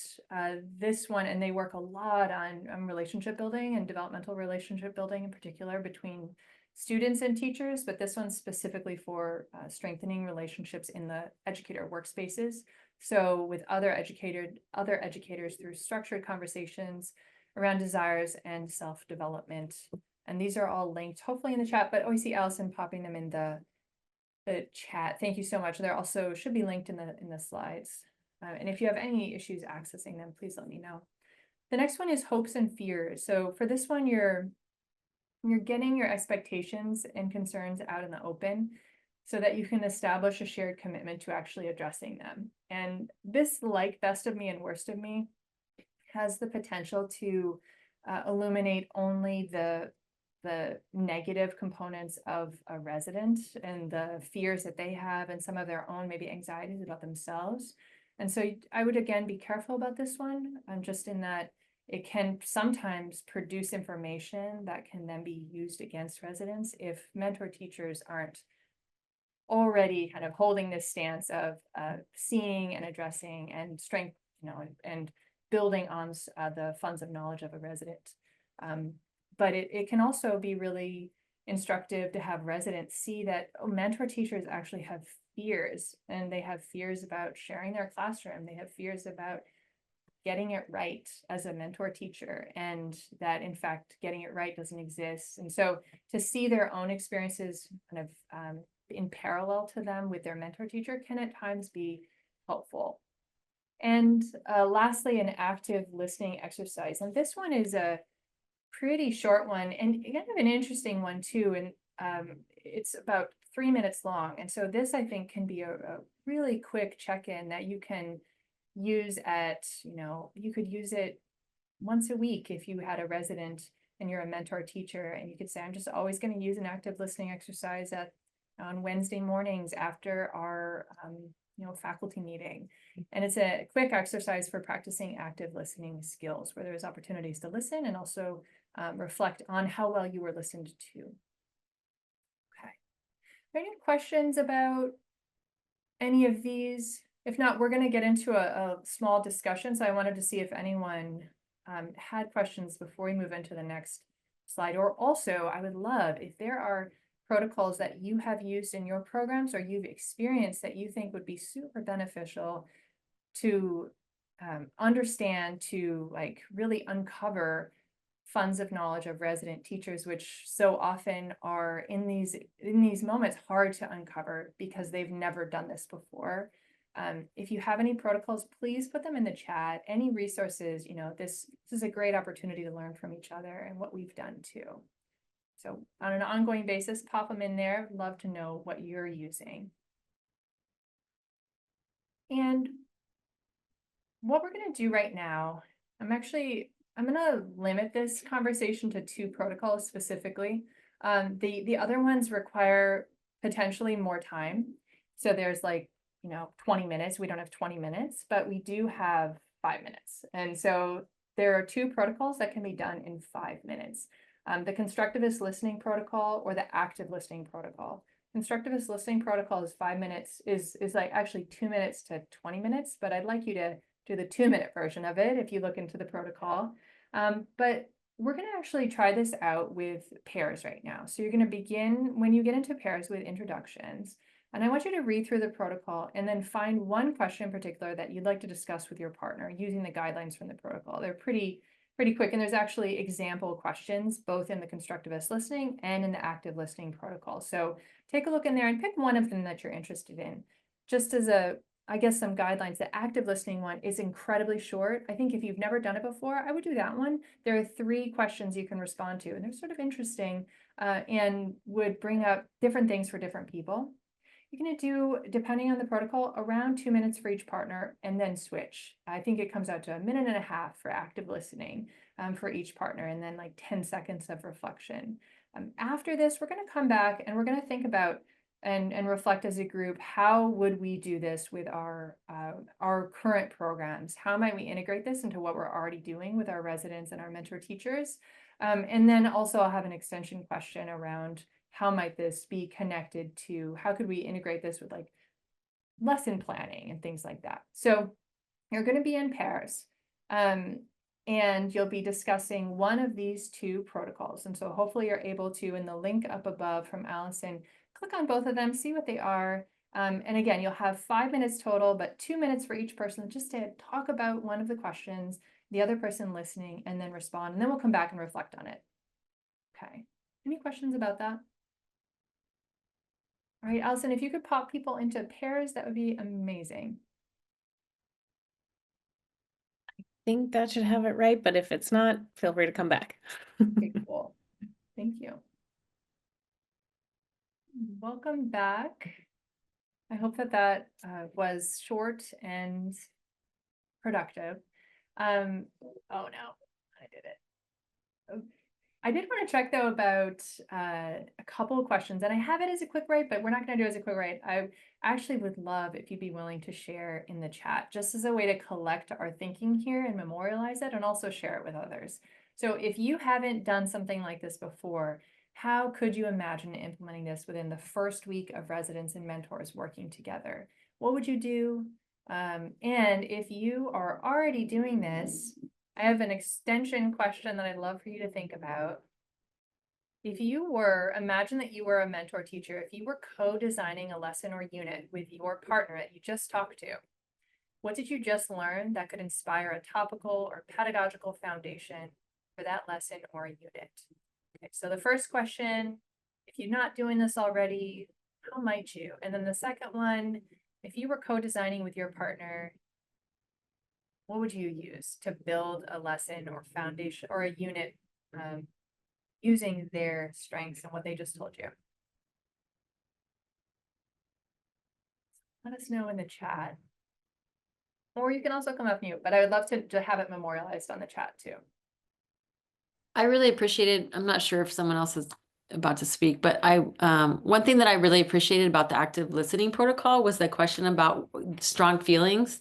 This one, and they work a lot on relationship building and developmental relationship building in particular between students and teachers, but this one's specifically for strengthening relationships in the educator workspaces. So with other educators through structured conversations around desires and self-development. And these are all linked hopefully in the chat, but I see Allison popping them in the chat. Thank you so much. They're also should be linked in the slides. And if you have any issues accessing them, please let me know. The next one is hopes and fears. So for this one, you're getting your expectations and concerns out in the open so that you can establish a shared commitment to actually addressing them. And this, like best of me and worst of me, has the potential to illuminate only the negative components of a resident and the fears that they have and some of their own maybe anxieties about themselves. And so I would again be careful about this one, just in that it can sometimes produce information that can then be used against residents if mentor teachers aren't already kind of holding this stance of seeing and addressing and strength, and building on the funds of knowledge of a resident. But it can also be really instructive to have residents see that mentor teachers actually have fears, and they have fears about sharing their classroom. They have fears about getting it right as a mentor teacher, and that in fact, getting it right doesn't exist. And so to see their own experiences kind of in parallel to them with their mentor teacher can at times be helpful. And lastly, an active listening exercise. And this one is a pretty short one and kind of an interesting one too. And it's about 3 minutes long. And so this, I think, can be a really quick check-in that you can use at, you could use it once a week if you had a resident and you're a mentor teacher, and you could say, I'm just always going to use an active listening exercise at on Wednesday mornings after our faculty meeting. And it's a quick exercise for practicing active listening skills, where there's opportunities to listen and also reflect on how well you were listened to. Okay. Are there any questions about any of these? If not, we're going to get into a small discussion. So I wanted to see if anyone had questions before we move into the next slide. Or also, I would love if there are protocols that you have used in your programs or you've experienced that you think would be super beneficial to understand, to like really uncover funds of knowledge of resident teachers, which so often are in these moments hard to uncover because they've never done this before. If you have any protocols, please put them in the chat. Any resources, this is a great opportunity to learn from each other and what we've done too. So on an ongoing basis, pop them in there. Love to know what you're using. And what we're going to do right now, I'm going to limit this conversation to 2 protocols specifically. The other ones require potentially more time. So there's 20 minutes. We don't have 20 minutes, but we do have 5 minutes. And so there are 2 protocols that can be done in 5 minutes. The constructivist listening protocol or the active listening protocol. Constructivist listening protocol is 5 minutes, is like actually 2 minutes to 20 minutes, but I'd like you to do the 2-minute version of it if you look into the protocol. But we're going to actually try this out with pairs right now. So you're going to begin when you get into pairs with introductions. And I want you to read through the protocol and then find one question in particular that you'd like to discuss with your partner using the guidelines from the protocol. They're pretty quick, and there's actually example questions both in the constructivist listening and in the active listening protocol. So take a look in there and pick one of them that you're interested in. Just as some guidelines, the active listening one is incredibly short. I think if you've never done it before, I would do that one. There are 3 questions you can respond to, and they're sort of interesting and would bring up different things for different people. You're going to do, depending on the protocol, around 2 minutes for each partner and then switch. I think it comes out to 1.5 minutes for active listening for each partner, and then 10 seconds of reflection. After this, we're going to come back and we're going to think about and reflect as a group, how would we do this with our current programs? How might we integrate this into what we're already doing with our residents and our mentor teachers? And then also I'll have an extension question around how might this be connected to, how could we integrate this with lesson planning and things like that. So you're going to be in pairs and you'll be discussing one of these 2 protocols. And so hopefully you're able to, in the link up above from Allison, click on both of them, see what they are. And again, you'll have 5 minutes total, but 2 minutes for each person just to talk about one of the questions, the other person listening, and then respond. And then we'll come back and reflect on it. Okay. Any questions about that? All right, Allison, if you could pop people into pairs, that would be amazing. I think that should have it right, but if it's not, feel free to come back. Okay, cool. Thank you. Welcome back. I hope that was short and productive. Oh no, I did it. I did want to check though about a couple of questions, and I have it as a quick write, but we're not going to do it as a quick write. I actually would love if you'd be willing to share in the chat, just as a way to collect our thinking here and memorialize it, and also share it with others. So if you haven't done something like this before, how could you imagine implementing this within the first week of residents and mentors working together? What would you do? And if you are already doing this, I have an extension question that I'd love for you to think about. If you were, imagine that you were a mentor teacher, if you were co-designing a lesson or unit with your partner that you just talked to, what did you just learn that could inspire a topical or pedagogical foundation for that lesson or a unit? Okay, so the first question, if you're not doing this already, how might you? And then the second one, if you were co-designing with your partner, what would you use to build a lesson or foundation or a unit using their strengths and what they just told you? Let us know in the chat. Or you can also come off mute, but I would love to have it memorialized on the chat too. I really appreciated, I'm not sure if someone else has about to speak, but one thing that I really appreciated about the active listening protocol was the question about strong feelings.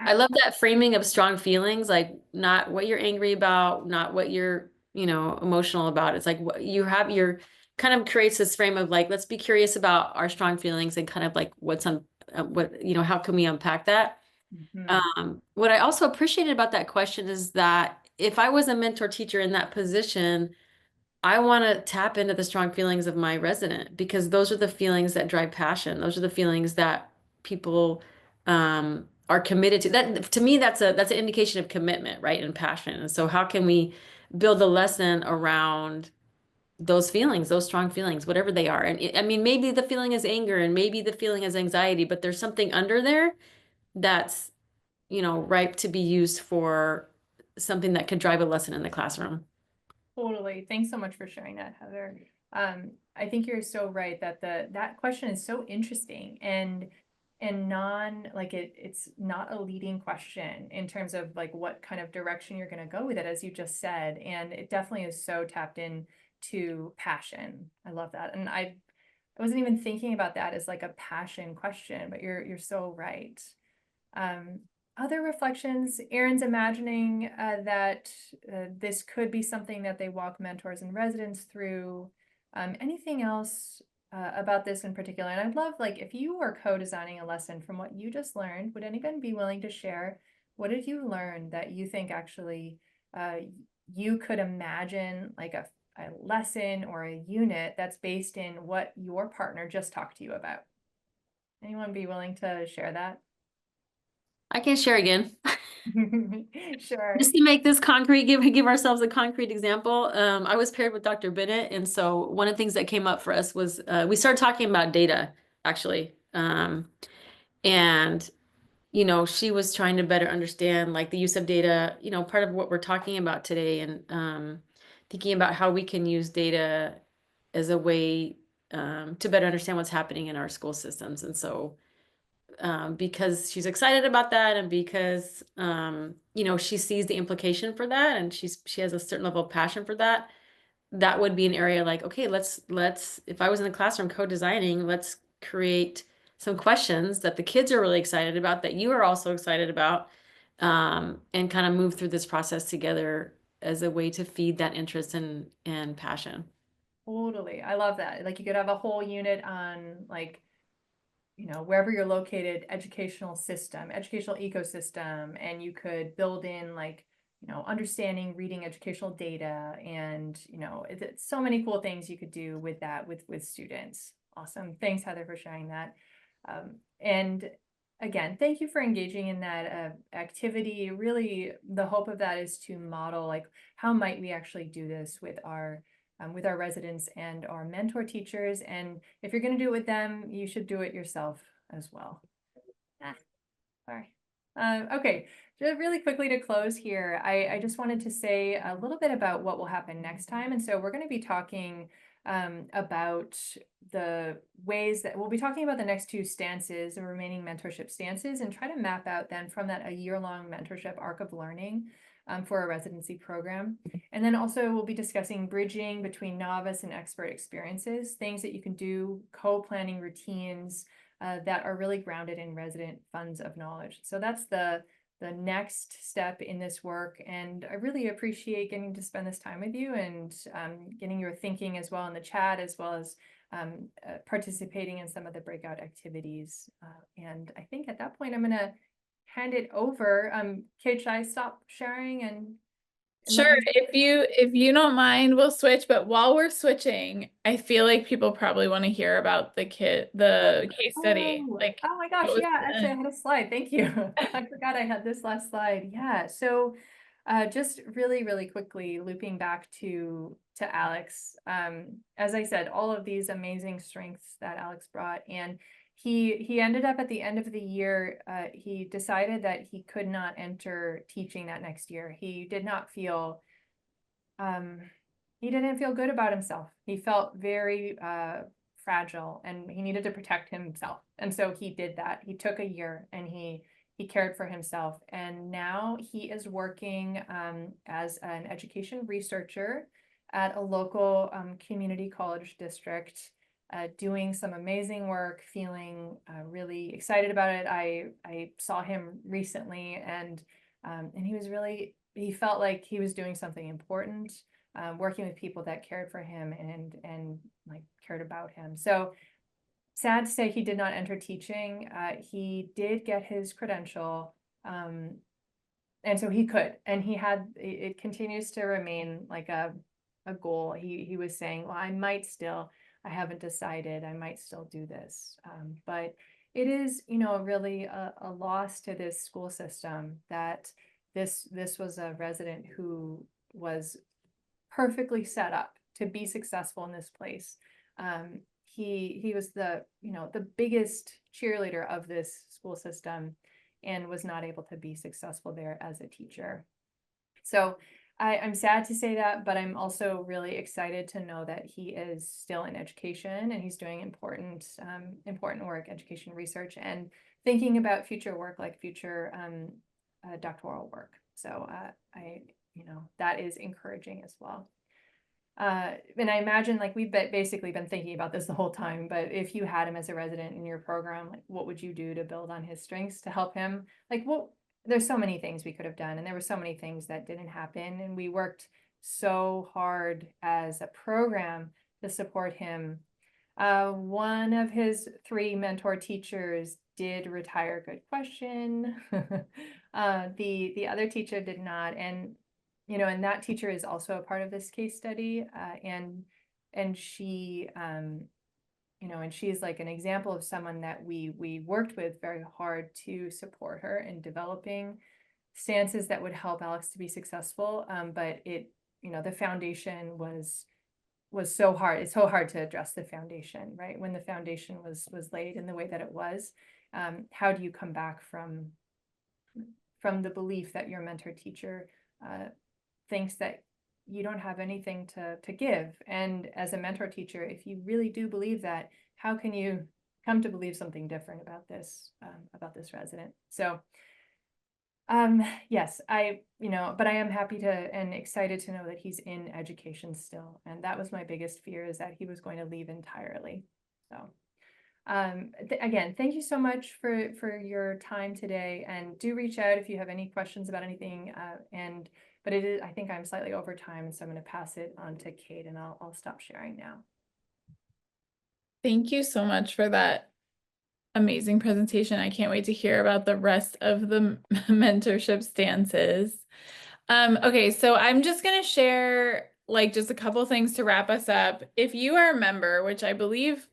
I love that framing of strong feelings, like not what you're angry about, not what you're, emotional about. It's like what you have, your kind of creates this frame of like, let's be curious about our strong feelings and kind of like what's on, how can we unpack that? What I also appreciated about that question is that if I was a mentor teacher in that position, I want to tap into the strong feelings of my resident because those are the feelings that drive passion. Those are the feelings that people are committed to. That to me, that's an indication of commitment, right? And passion. And so how can we build a lesson around those feelings, those strong feelings, whatever they are? And I mean, maybe the feeling is anger and maybe the feeling is anxiety, but there's something under there that's, ripe to be used for something that could drive a lesson in the classroom. Totally. Thanks so much for sharing that, Heather. I think you're so right that that question is so interesting and it's not a leading question in terms of like what kind of direction you're going to go with it, as you just said. And it definitely is so tapped in to passion. I love that. And I wasn't even thinking about that as like a passion question, but you're so right. Other reflections, Erin's imagining that this could be something that they walk mentors and residents through. Anything else about this in particular? And I'd love, like, if you were co-designing a lesson from what you just learned, would anyone be willing to share? What did you learn that you think actually you could imagine like a lesson or a unit that's based in what your partner just talked to you about? Anyone be willing to share that? I can share again. Sure. Just to make this concrete, give ourselves a concrete example. I was paired with Dr. Bennett, and so one of the things that came up for us was we started talking about data, actually. And she was trying to better understand like the use of data, part of what we're talking about today, and thinking about how we can use data as a way to better understand what's happening in our school systems. And so because she's excited about that and because she sees the implication for that and she has a certain level of passion for that, that would be an area like, okay, let's if I was in the classroom co-designing, let's create some questions that the kids are really excited about, that you are also excited about, and kind of move through this process together as a way to feed that interest and passion. Totally. I love that. Like you could have a whole unit on like, wherever you're located, educational ecosystem, and you could build in like, understanding, reading educational data, and, it's so many cool things you could do with that with students. Awesome. Thanks, Heather, for sharing that. And again, thank you for engaging in that activity. Really, the hope of that is to model like how might we actually do this with our residents and our mentor teachers. And if you're going to do it with them, you should do it yourself as well. Sorry. Okay, just really quickly to close here, I just wanted to say a little bit about what will happen next time. And so we're going to be talking about the ways that we'll be talking about the next two stances, the remaining mentorship stances, and try to map out then from that a year-long mentorship arc of learning for a residency program. And then also we'll be discussing bridging between novice and expert experiences, things that you can do, co-planning routines that are really grounded in resident funds of knowledge. So that's the next step in this work. And I really appreciate getting to spend this time with you and getting your thinking as well in the chat, as well as participating in some of the breakout activities. And I think at that point, I'm going to hand it over. Kate, should I stop sharing and Sure, if you don't mind, we'll switch. But while we're switching, I feel like people probably want to hear about the case study. Like, oh my gosh, yeah, actually I had a slide. Thank you. I forgot I had this last slide. Yeah, so just really quickly looping back to Alex. As I said, all of these amazing strengths that Alex brought, and he ended up at the end of the year, he decided that he could not enter teaching that next year. He did not feel, he didn't feel good about himself. He felt very fragile and he needed to protect himself. And so he did that. He took a year and he cared for himself. And now he is working as an education researcher at a local community college district, doing some amazing work, feeling really excited about it. I saw him recently, and he was really, he felt like he was doing something important, working with people that cared for him and like cared about him. So sad to say he did not enter teaching. He did get his credential, and so he could, and he had, it continues to remain like a goal. He was saying, well, I haven't decided, I might still do this. But it is, you know, really a loss to this school system that this was a resident who was perfectly set up to be successful in this place. He was the, you know, the biggest cheerleader of this school system, and was not able to be successful there as a teacher. So I'm sad to say that, but I'm also really excited to know that he is still in education, and he's doing important work, education research, and thinking about future work, like future doctoral work. So you know, that is encouraging as well. And I imagine, like, we've basically been thinking about this the whole time, but if you had him as a resident in your program, like, what would you do to build on his strengths to help him? Like, there's so many things we could have done, and there were so many things that didn't happen, and we worked so hard as a program to support him. One of his 3 mentor teachers did retire, good question. The other teacher did not, and you know, and that teacher is also a part of this case study, and she, you know, and she's like an example of someone that we worked with very hard to support her in developing stances that would help Alex to be successful. But it, you know, the foundation was so hard. It's so hard to address the foundation, right? When the foundation was laid in the way that it was, how do you come back from the belief that your mentor teacher thinks that you don't have anything to give? And as a mentor teacher, if you really do believe that, how can you come to believe something different about this resident? So yes, you know, but I am happy to and excited to know that he's in education still. And that was my biggest fear, is that he was going to leave entirely. So again, thank you so much for your time today, and do reach out if you have any questions about anything. But it is, I think I'm slightly over time, so I'm going to pass it on to Kate, and I'll stop sharing now. Thank you so much for that amazing presentation. I can't wait to hear about the rest of the mentorship stances. Okay, so I'm just going to share like just a couple things to wrap us up. If you are a member, which I believe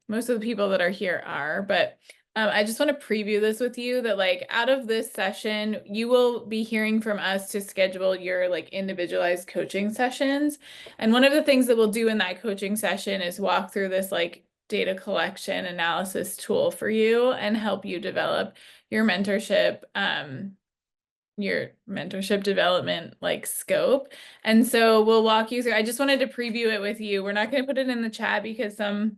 most of the people that are here are, but I just want to preview this with you, that like out of this session, you will be hearing from us to schedule your like individualized coaching sessions. And one of the things that we'll do in that coaching session is walk through this like data collection analysis tool for you and help you develop your mentorship development like scope. And so we'll walk you through. I just wanted to preview it with you. We're not going to put it in the chat because some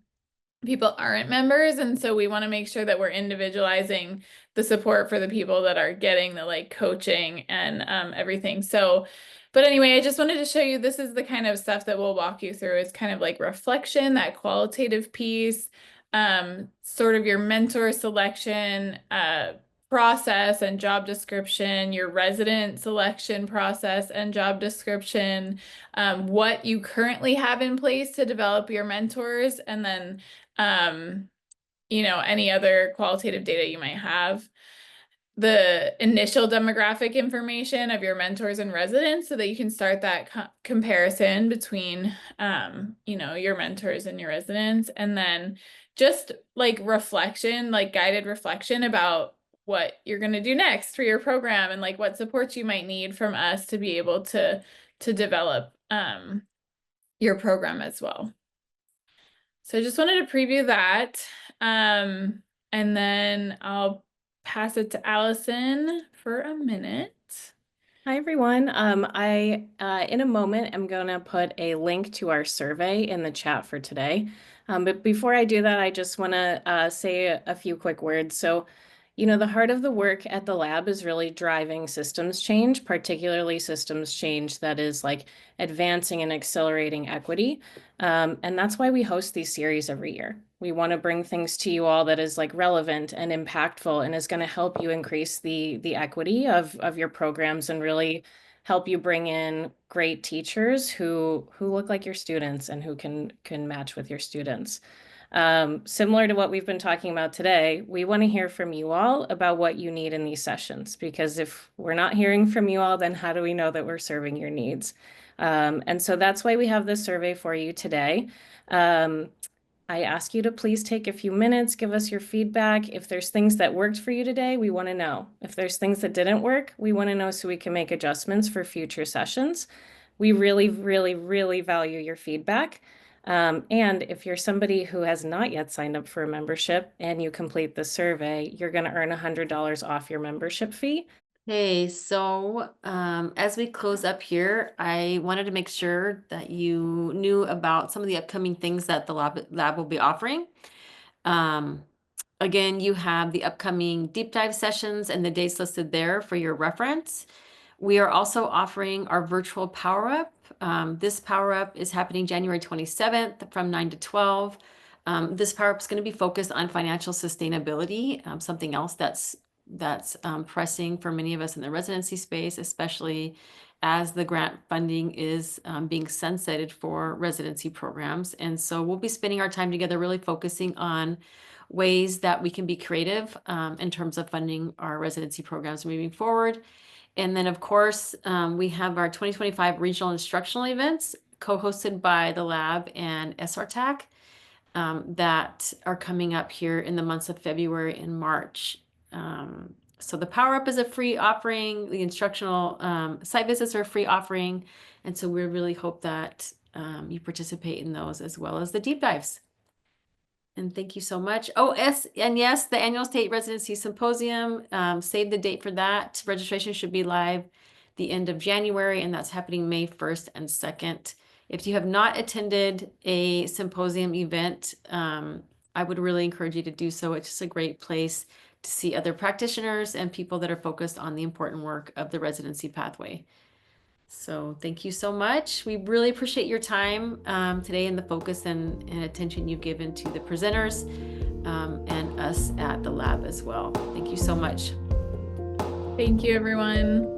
people aren't members, and so we want to make sure that we're individualizing the support for the people that are getting the like coaching and everything. So but anyway, I just wanted to show you, this is the kind of stuff that we'll walk you through. It's kind of like reflection, that qualitative piece, sort of your mentor selection process and job description, your resident selection process and job description, what you currently have in place to develop your mentors, and then you know, any other qualitative data you might have, the initial demographic information of your mentors and residents, so that you can start that comparison between you know, your mentors and your residents, and then just like reflection, like guided reflection about what you're going to do next for your program, and like what supports you might need from us to be able to develop your program as well. So I just wanted to preview that. And then I'll pass it to Allison for a minute. Hi, everyone. I in a moment, am going to put a link to our survey in the chat for today. But before I do that, I just want to say a few quick words. So, You know, the heart of the work at the lab is really driving systems change, particularly systems change that is like advancing and accelerating equity. And that's why we host these series every year. We want to bring things to you all that is like relevant and impactful and is going to help you increase the equity of your programs and really help you bring in great teachers who look like your students and who can match with your students. Similar to what we've been talking about today, we want to hear from you all about what you need in these sessions, because if we're not hearing from you all, then how do we know that we're serving your needs? And so that's why we have this survey for you today. I ask you to please take a few minutes, give us your feedback. If there's things that worked for you today, we want to know. If there's things that didn't work, we want to know so we can make adjustments for future sessions. We really, really, really value your feedback. And if you're somebody who has not yet signed up for a membership and you complete the survey, you're going to earn $100 off your membership fee. Hey, so as we close up here, I wanted to make sure that you knew about some of the upcoming things that the lab will be offering. Again, you have the upcoming deep dive sessions and the dates listed there for your reference. We are also offering our virtual power up. This power up is happening January 27th from 9 to 12. This power up is going to be focused on financial sustainability, something else that's pressing for many of us in the residency space, especially as the grant funding is being sunsetted for residency programs. And so we'll be spending our time together really focusing on ways that we can be creative in terms of funding our residency programs moving forward. And then, of course, we have our 2025 regional instructional events co-hosted by the lab and SRTAC that are coming up here in the months of February and March. So the Power Up is a free offering. The instructional site visits are a free offering. And so we really hope that you participate in those as well as the deep dives. And thank you so much. Oh, yes, the annual state residency symposium, save the date for that. Registration should be live the end of January, and that's happening May 1st and 2nd. If you have not attended a symposium event, I would really encourage you to do so. It's just a great place to see other practitioners and people that are focused on the important work of the residency pathway. So thank you so much. We really appreciate your time today and the focus and attention you've given to the presenters and us at the lab as well. Thank you so much. Thank you, everyone.